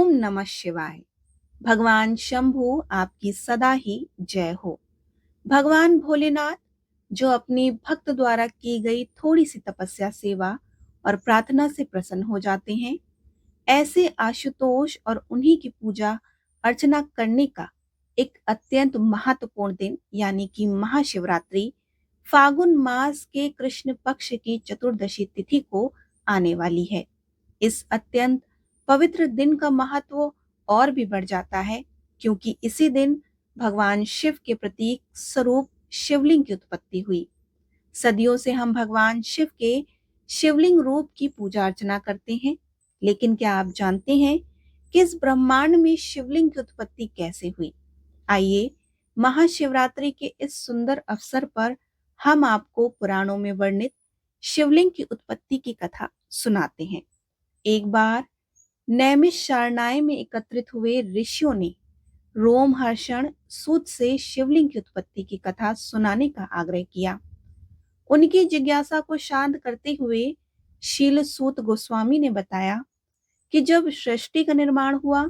ओम नमः शिवाय। भगवान शंभु आपकी सदा ही जय हो। भगवान भोलेनाथ जो अपनी भक्त द्वारा की गई थोड़ी सी तपस्या, सेवा और प्रार्थना से प्रसन्न हो जाते हैं, ऐसे आशुतोष और उन्हीं की पूजा अर्चना करने का एक अत्यंत महत्वपूर्ण दिन यानी कि महाशिवरात्रि फागुन मास के कृष्ण पक्ष की चतुर्दशी तिथि को आने वाली है। इस अत्यंत पवित्र दिन का महत्व और भी बढ़ जाता है क्योंकि इसी दिन भगवान शिव के प्रतीक स्वरूप शिवलिंग की उत्पत्ति हुई। सदियों से हम भगवान शिव के शिवलिंग रूप की पूजा अर्चना करते हैं, लेकिन क्या आप जानते हैं कि इस ब्रह्मांड में शिवलिंग की उत्पत्ति कैसे हुई? आइए महाशिवरात्रि के इस सुंदर अवसर पर हम आपको पुराणों में वर्णित शिवलिंग की उत्पत्ति की कथा सुनाते हैं। एक बार नैमिषारण्य में एकत्रित हुए ऋषियों ने रोमहर्षण सूत से शिवलिंग की उत्पत्ति की कथा सुनाने का आग्रह किया। उनकी जिज्ञासा को शांत करते हुए शील सूत गोस्वामी ने बताया कि जब सृष्टि का निर्माण हुआ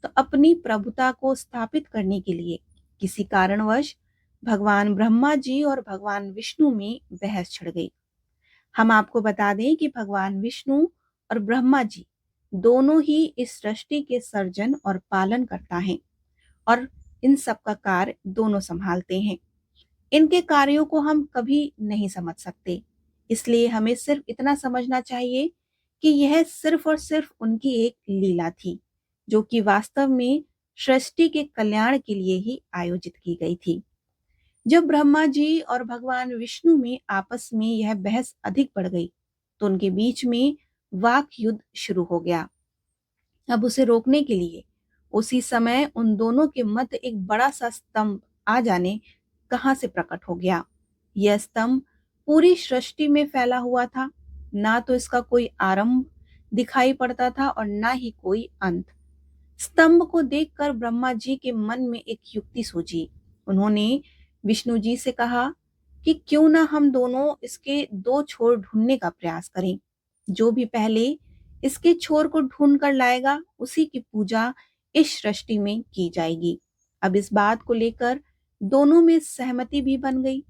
तो अपनी प्रभुता को स्थापित करने के लिए किसी कारणवश भगवान ब्रह्मा जी और भगवान विष्णु में बहस छिड़ गई। हम आपको बता दें कि भगवान विष्णु और ब्रह्मा जी दोनों ही इस सृष्टि के सर्जन और पालन करता हैं और इन सब का कार्य दोनों संभालते हैं। इनके कार्यों को हम कभी नहीं समझ सकते, इसलिए हमें सिर्फ इतना समझना चाहिए कि यह सिर्फ और सिर्फ उनकी एक लीला थी, जो कि वास्तव में सृष्टि के कल्याण के लिए ही आयोजित की गई थी। जब ब्रह्मा जी और भगवान विष्णु में आपस में यह बहस अधिक बढ़ गई, तो उनके बीच में वाक युद्ध शुरू हो गया। अब उसे रोकने के लिए उसी समय उन दोनों के मध्य एक बड़ा सा स्तंभ आ जाने कहां से प्रकट हो गया। यह स्तंभ पूरी सृष्टि में फैला हुआ था, ना तो इसका कोई आरंभ दिखाई पड़ता था और ना ही कोई अंत। स्तंभ को देखकर ब्रह्मा जी के मन में एक युक्ति सूझी। उन्होंने विष्णु जी से कहा कि क्यों ना हम दोनों इसके दो छोर ढूंढने का प्रयास करें। जो भी पहले इसके छोर को ढूंढ कर लाएगा उसी की पूजा इस सृष्टि में की जाएगी। अब इस बात को लेकर दोनों में सहमति भी बन गई।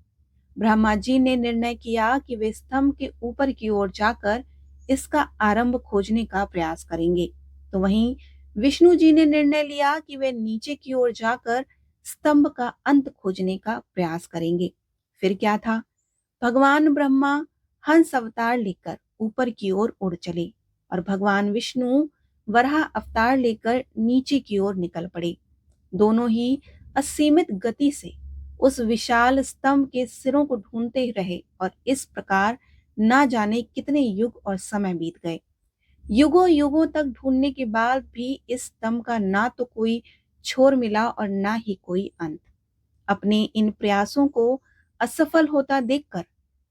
ब्रह्मा जी ने निर्णय किया कि वे स्तंभ के ऊपर की ओर जाकर इसका आरंभ खोजने का प्रयास करेंगे, तो वहीं विष्णु जी ने निर्णय लिया कि वे नीचे की ओर जाकर स्तंभ का अंत खोजने का प्रयास करेंगे। फिर क्या था, भगवान ब्रह्मा हंस अवतार लेकर ऊपर की ओर उड़ चले और भगवान विष्णु वराह अवतार लेकर नीचे की ओर निकल पड़े। दोनों ही असीमित गति से उस विशाल स्तंभ के सिरों को ढूंढते रहे और इस प्रकार ना जाने कितने युग और समय बीत गए। युगों युगों तक ढूंढने के बाद भी इस स्तंभ का ना तो कोई छोर मिला और ना ही कोई अंत। अपने इन प्रयासों को असफल होता देखकर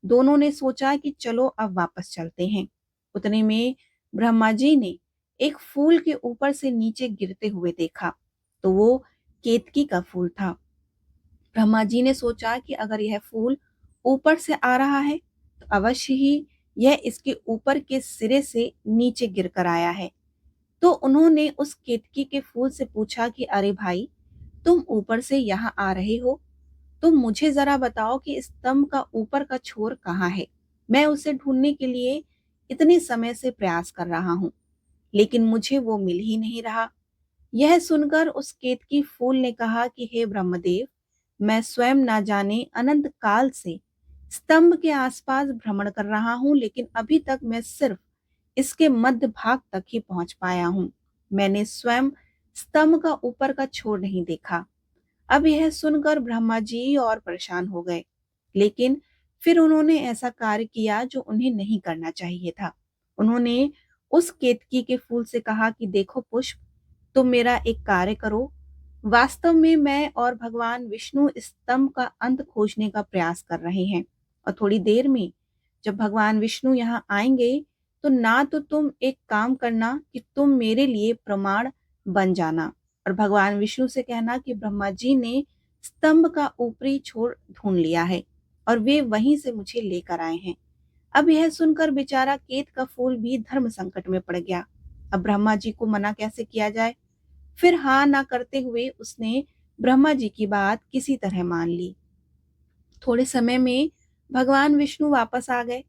दोनों ने सोचा कि चलो अब वापस चलते हैं। उतने में ब्रह्मा जी ने एक फूल के ऊपर से नीचे गिरते हुए देखा, तो वो केतकी का फूल था। ब्रह्मा जी ने सोचा कि अगर यह फूल ऊपर से आ रहा है तो अवश्य ही यह इसके ऊपर के सिरे से नीचे गिर कर आया है। तो उन्होंने उस केतकी के फूल से पूछा कि अरे भाई, तुम ऊपर से यहाँ आ रहे हो, तो मुझे जरा बताओ कि स्तंभ का ऊपर का छोर कहाँ है। मैं उसे ढूंढने के लिए इतने समय से प्रयास कर रहा हूँ, लेकिन मुझे वो मिल ही नहीं रहा। यह सुनकर उस केतकी फूल ने कहा कि हे ब्रह्मदेव, मैं स्वयं ना जाने अनंत काल से स्तंभ के आसपास भ्रमण कर रहा हूँ, लेकिन अभी तक मैं सिर्फ इसके मध्य भाग तक ही पहुंच पाया हूँ। मैंने स्वयं स्तंभ का ऊपर का छोर नहीं देखा। अब यह सुनकर ब्रह्मा जी और परेशान हो गए, लेकिन फिर उन्होंने ऐसा कार्य किया जो उन्हें नहीं करना चाहिए था। उन्होंने उस केतकी के फूल से कहा कि देखो पुष्प, तुम मेरा एक कार्य करो। वास्तव में मैं और भगवान विष्णु इस स्तंभ का अंत खोजने का प्रयास कर रहे हैं और थोड़ी देर में जब भगवान विष्णु यहाँ आएंगे तो ना तो तुम एक काम करना कि तुम मेरे लिए प्रमाण बन जाना और भगवान विष्णु से कहना कि ब्रह्मा जी ने स्तंभ का ऊपरी छोर ढूंढ लिया है और वे वहीं से मुझे लेकर आए हैं। अब यह सुनकर बेचारा केत का फूल भी धर्म संकट में पड़ गया। अब ब्रह्मा जी को मना कैसे किया जाए। फिर हाँ ना करते हुए उसने ब्रह्मा जी की बात किसी तरह मान ली। थोड़े समय में भगवान विष्णु वापस आ गए।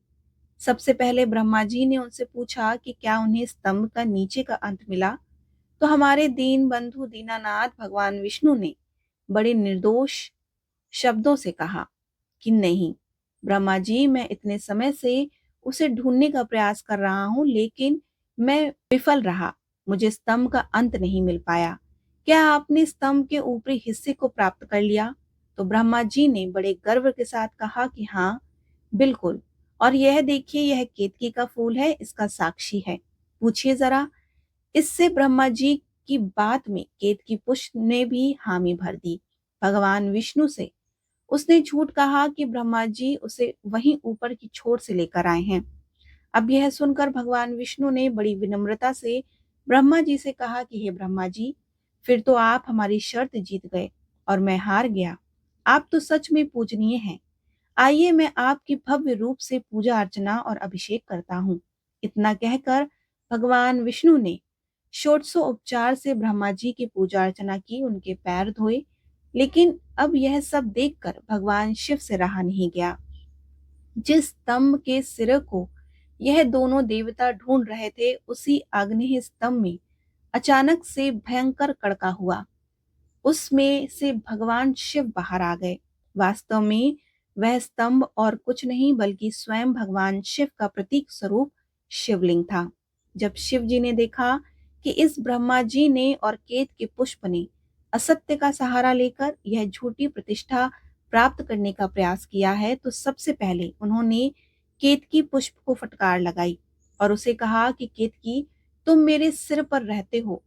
सबसे पहले ब्रह्मा जी ने उनसे पूछा कि क्या उन्हें स्तंभ का नीचे का अंत मिला। तो हमारे दीन बंधु दीनानाथ भगवान विष्णु ने बड़े निर्दोष शब्दों से कहा कि नहीं ब्रह्मा जी, मैं इतने समय से उसे ढूंढने का प्रयास कर रहा हूं, लेकिन मैं विफल रहा। मुझे स्तंभ का अंत नहीं मिल पाया। क्या आपने स्तंभ के ऊपरी हिस्से को प्राप्त कर लिया? तो ब्रह्मा जी ने बड़े गर्व के साथ कहा कि हाँ, बिल्कुल। और यह देखिए, यह केतकी का फूल है, इसका साक्षी है। पूछिए जरा। इससे ब्रह्मा जी की बात में केतकी पुष्प ने भी हामी भर दी। भगवान विष्णु से उसने झूठ कहा कि ब्रह्मा जी उसे वहीं ऊपर की छोर से लेकर आए हैं। अब यह सुनकर भगवान विष्णु ने बड़ी विनम्रता से ब्रह्मा जी से कहा कि हे ब्रह्मा जी, फिर तो आप हमारी शर्त जीत गए और मैं हार गया। आप तो सच में पूजनीय हैं। आइए मैं आपकी भव्य रूप से पूजा अर्चना और अभिषेक करता हूँ। इतना कहकर भगवान विष्णु ने षोडशोपचार से ब्रह्मा जी की पूजा अर्चना की, उनके पैर धोए। लेकिन अब यह सब देखकर भगवान शिव से रहा नहीं गया। जिस स्तंभ के सिरे को यह दोनों देवता ढूंढ रहे थे, उसी आग्नेय स्तंभ में अचानक से भयंकर कड़का हुआ। उसमें से भगवान शिव बाहर आ गए। वास्तव में वह स्तंभ और कुछ नहीं बल्कि स्वयं भगवान शिव का प्रतीक स्वरूप शिवलिंग था। जब शिव जी ने देखा कि इस ब्रह्मा जी ने और केत के पुष्प ने असत्य का सहारा लेकर यह झूठी प्रतिष्ठा प्राप्त करने का प्रयास किया है, तो सबसे पहले उन्होंने केतकी पुष्प को फटकार लगाई और उसे कहा कि केतकी, तुम मेरे सिर पर रहते हो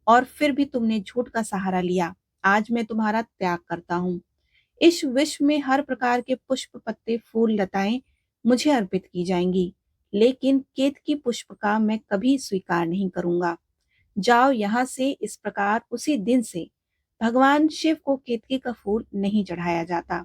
और फिर भी तुमने झूठ का सहारा लिया। आज मैं तुम्हारा त्याग करता हूँ। इस विश्व में हर प्रकार के पुष्प, पत्ते, फूल, लताएं मुझे अर्पित की जाएंगी, लेकिन केतकी पुष्प का मैं कभी स्वीकार नहीं करूंगा। जाओ यहाँ से। इस प्रकार उसी दिन से भगवान शिव को केतकी का फूल नहीं चढ़ाया जाता।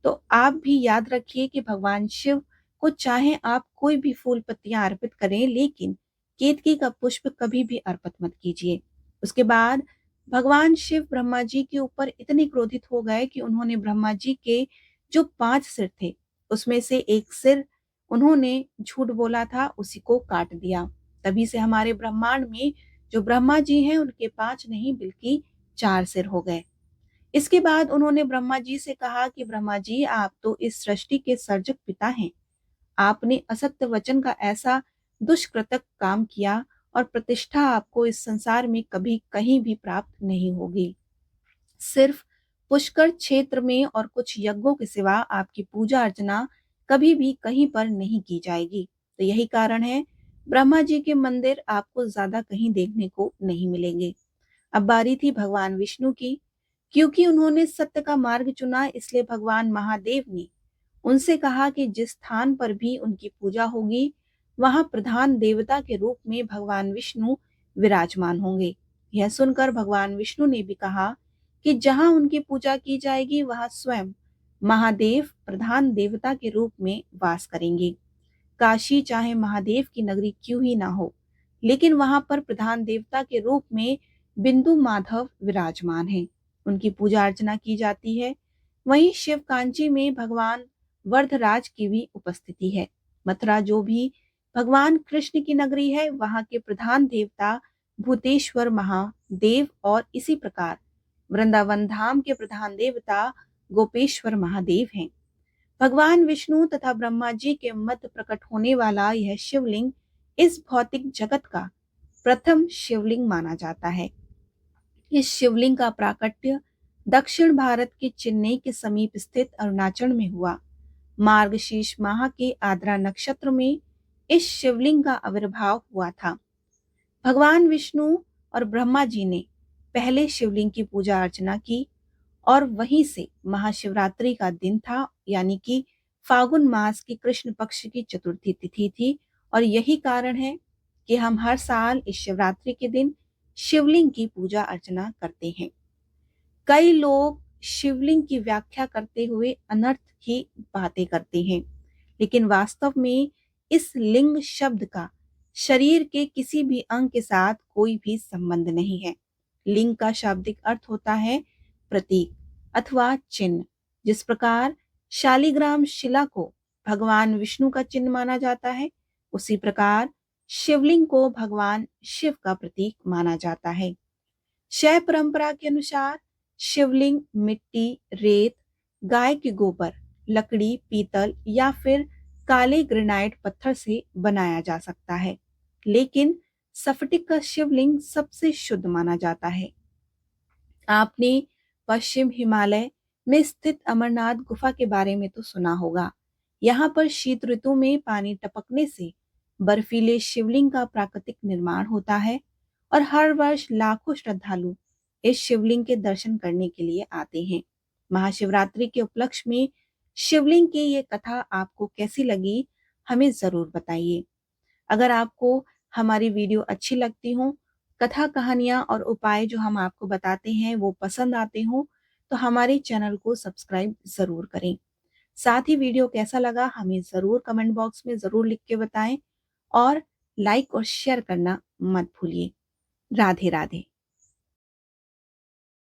तो आप भी याद रखिए कि भगवान शिव को चाहे आप कोई भी फूल पत्तियां अर्पित करें, लेकिन केतकी का पुष्प कभी भी अर्पित मत कीजिए। उसके बाद भगवान शिव ब्रह्मा जी के ऊपर इतने क्रोधित हो गए कि उन्होंने ब्रह्मा जी के जो 5 सिर थे, उसमें से एक सिर उन्होंने झूठ बोला था, उसी को काट दिया। तभी से हमारे ब्रह्मांड में जो ब्रह्मा जी हैं, उनके 5 नहीं बल्कि 4 सिर हो गए। इसके बाद उन्होंने ब्रह्मा जी से कहा कि ब्रह्मा जी, आप तो इस सृष्टि के सर्जक पिता हैं। आपने असत्य वचन का ऐसा दुष्कृतक काम किया और प्रतिष्ठा आपको इस संसार में कभी कहीं भी प्राप्त नहीं होगी। सिर्फ पुष्कर क्षेत्र में और कुछ यज्ञों के सिवा आपकी पूजा अर्चना कभी भी कहीं पर नहीं की जाएगी। तो यही कारण है ब्रह्मा जी के मंदिर आपको ज्यादा कहीं देखने को नहीं मिलेंगे। अब बारी थी भगवान विष्णु की। क्योंकि उन्होंने सत्य का मार्ग चुना, इसलिए भगवान महादेव ने उनसे कहा कि जिस स्थान पर भी उनकी पूजा होगी, वहां प्रधान देवता के रूप में भगवान विष्णु विराजमान होंगे। यह सुनकर भगवान विष्णु ने भी कहा कि जहां उनकी पूजा की जाएगी, वहां स्वयं महादेव प्रधान देवता के रूप में वास करेंगे। काशी चाहे महादेव की नगरी क्यों ही ना हो, लेकिन वहां पर प्रधान देवता के रूप में बिंदु माधव विराजमान है। उनकी पूजा अर्चना की जाती है। वहीं शिव कांची में भगवान वरदराज की भी उपस्थिति है। मथुरा जो भी भगवान कृष्ण की नगरी है, वहां के प्रधान देवता भूतेश्वर महादेव और इसी प्रकार वृंदावन धाम के प्रधान देवता गोपेश्वर महादेव हैं। भगवान विष्णु तथा ब्रह्मा जी के मध्य प्रकट होने वाला यह शिवलिंग इस भौतिक जगत का प्रथम शिवलिंग माना जाता है। इस शिवलिंग का प्राकट्य दक्षिण भारत के चेन्नई के समीप स्थित अरुणाचल में हुआ। मार्गशीर्ष माह के आद्रा नक्षत्र में इस शिवलिंग का आविर्भाव हुआ था। भगवान विष्णु और ब्रह्मा जी ने पहले शिवलिंग की पूजा अर्चना की और वहीं से महाशिवरात्रि का दिन था, यानी कि फागुन मास की कृष्ण पक्ष की चतुर्थी तिथि थी। और यही कारण है कि हम हर साल इस शिवरात्रि के दिन शिवलिंग की पूजा अर्चना करते हैं। कई लोग शिवलिंग की व्याख्या करते हुए अनर्थ की बातें करते हैं, लेकिन वास्तव में इस लिंग शब्द का शरीर के किसी भी अंग के साथ कोई भी संबंध नहीं है। लिंग का शाब्दिक अर्थ होता है प्रतीक अथवा चिन्ह। जिस प्रकार शालिग्राम शिला को भगवान विष्णु का चिन्ह माना जाता है, उसी प्रकार शिवलिंग को भगवान शिव का प्रतीक माना जाता है। शैव परंपरा के अनुसार शिवलिंग मिट्टी, रेत, गाय के गोबर, लकड़ी, पीतल या फिर काले ग्रेनाइट पत्थर से बनाया जा सकता है, लेकिन स्फटिक का शिवलिंग सबसे शुद्ध माना जाता है। आपने पश्चिम हिमालय में स्थित अमरनाथ गुफा के बारे में तो सुना होगा। यहाँ पर शीत ऋतु में पानी टपकने से बर्फीले शिवलिंग का प्राकृतिक निर्माण होता है और हर वर्ष लाखों श्रद्धालु इस शिवलिंग के दर्शन करने के लिए आते हैं। महाशिवरात्रि के उपलक्ष्य में शिवलिंग की ये कथा आपको कैसी लगी, हमें जरूर बताइए। अगर आपको हमारी वीडियो अच्छी लगती हो, कथा कहानियां और उपाय जो हम आपको बताते हैं वो पसंद आते हो, तो हमारे चैनल को सब्सक्राइब जरूर करें। साथ ही वीडियो कैसा लगा हमें जरूर कमेंट बॉक्स में जरूर लिख के बताएं और लाइक और शेयर करना मत भूलिए। राधे राधे।